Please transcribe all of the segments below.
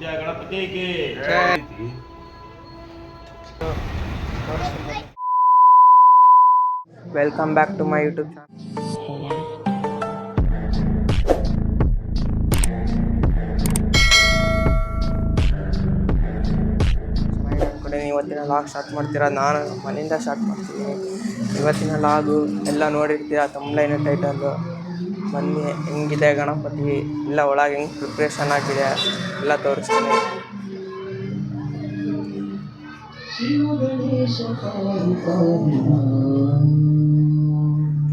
जय गणपति की जय। Welcome back to my YouTube channel. ಅನ್ಕೊಂಡೆ ಇವತ್ತಿನ ಲಾಗ್ ಸ್ಟಾರ್ಟ್ ಮಾಡ್ತೀರಾ, ನಾನು ಮನೆಯಿಂದ ಸ್ಟಾರ್ಟ್ ಮಾಡ್ತೀನಿ. ಇವತ್ತಿನ ಲಾಗು ಎಲ್ಲ ನೋಡಿರ್ತೀರ, ತಮ್ಲೈನ್ ಟೈಟಲ್ಲು. ಬನ್ನಿ, ಹೆಂಗಿದೆ ಗಣಪತಿ ಎಲ್ಲ ಒಳಗೆ ಹೆಂಗೆ ಪ್ರಿಪ್ರೇಷನ್ ಆಗಿದೆ ಎಲ್ಲ ತೋರಿಸ್ತೀನಿ.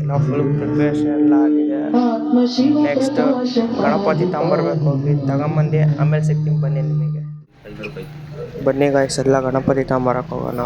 ಎಲ್ಲ ಫುಲ್ ಪ್ರಿಪ್ರೇಷನ್ ಎಲ್ಲ ಆಗಿದೆ. ನೆಕ್ಸ್ಟ್ ಗಣಪತಿ ತಗೊಂಬರ್ಬೇಕು, ಹೋಗಿ ತಗೊಂಬಂದು ಆಮೇಲೆ ಸಿಗ್ತೀನಿ ಬನ್ನಿ ನಿಮಗೆ. ಬನ್ನಿ ಗಾಯ್ಸ್, ಎಲ್ಲ ಗಣಪತಿ ತಗೊಂಬರಕ್ಕೆ ಹೋಗೋಣ.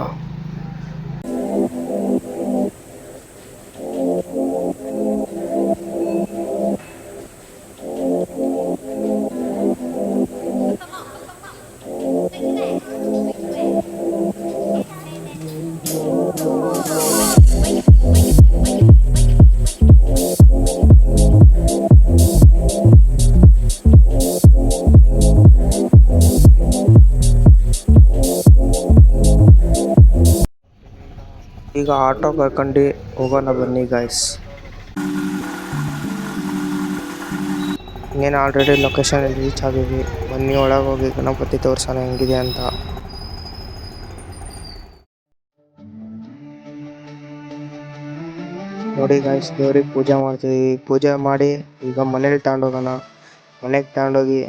ಈಗ ಆಟೋ ಕರ್ಕೊಂಡು ಹೋಗೋಣ ಬನ್ನಿ ಗಾಯ್ಸ್. ಇನ್ನೇನು ಆಲ್ರೆಡಿ ಲೊಕೇಶನ್ ರೀಚ್ ಆಗಿದ್ವಿ. ಬನ್ನಿ ಒಳಗೆ ಹೋಗಿ ಗಣಪತಿ ತೋರ್ಸೋಣ ಹೆಂಗಿದೆ ಅಂತ. ನೋಡಿ ಗಾಯ್ಸ್, ದೇವ್ರಿಗೆ ಪೂಜೆ ಮಾಡ್ತೀವಿ. ಪೂಜೆ ಮಾಡಿ ಈಗ ಮನೇಲಿ ತಗೊಂಡೋಗೋಣ. ಮನೆಗೆ ತಗೊಂಡೋಗಿ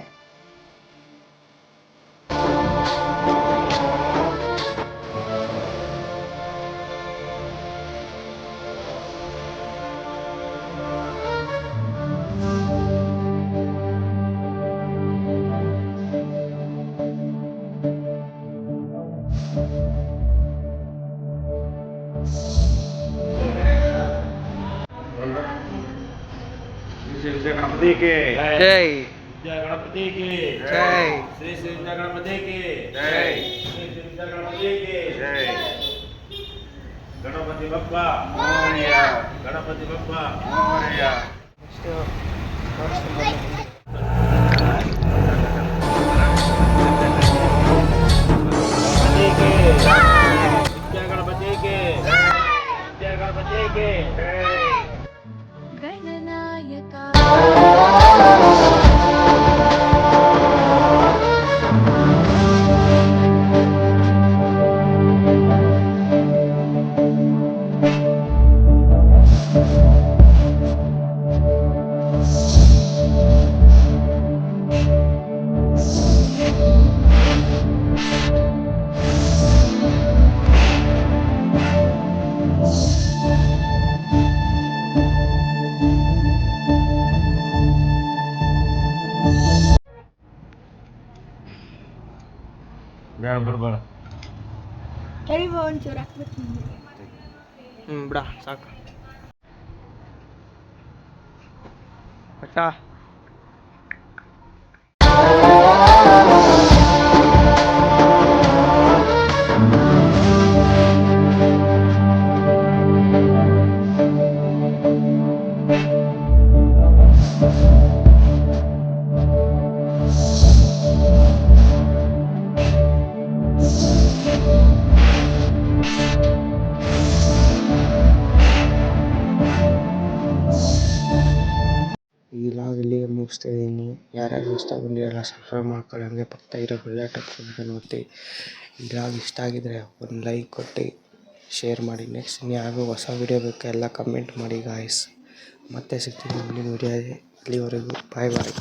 गणपति के ಜೈ जय गणपति की जय। श्री श्री जय गणपति की जय। श्री श्री जय गणपति की जय। गणपति बप्पा मोरया, गणपति बप्पा मोरया। जय गणपति के जय गणपति के गणनायका ಬಿಡ ಸಾಕು ಅಚ್ಚಾ. ಈ ಲಾಗ್ ಇಲ್ಲಿಗೆ ಮುಗಿಸ್ತಾ ಇದ್ದೀನಿ. ಯಾರ್ಯಾರು ಇಷ್ಟ ಬಂದಿರಲ್ಲ ಸಬ್ಸ್ಕ್ರೈಬ್ ಮಾಡ್ಕೊಳ್ಳಿ. ಹಂಗೆ ಪಕ್ಕ ಇರೋ ಬೆಲ್ಲೈಕನ್ ಒತ್ತಿ. ಈ ಲಾಗ್ ಇಷ್ಟ ಆಗಿದ್ರೆ ಒಂದು ಲೈಕ್ ಕೊಟ್ಟು ಶೇರ್ ಮಾಡಿ. ನೆಕ್ಸ್ಟ್ ಇನ್ಯಾವ ಹೊಸ ವೀಡಿಯೋ ಬೇಕು ಎಲ್ಲ ಕಮೆಂಟ್ ಮಾಡಿ ಗಾಯ್ಸ್. ಮತ್ತೆ ಸಿಗ್ತೀನಿ ಮುಂದಿನ ವೀಡಿಯೋ. ಅಲ್ಲಿವರೆಗೂ ಬಾಯ್ ಬಾಯ್.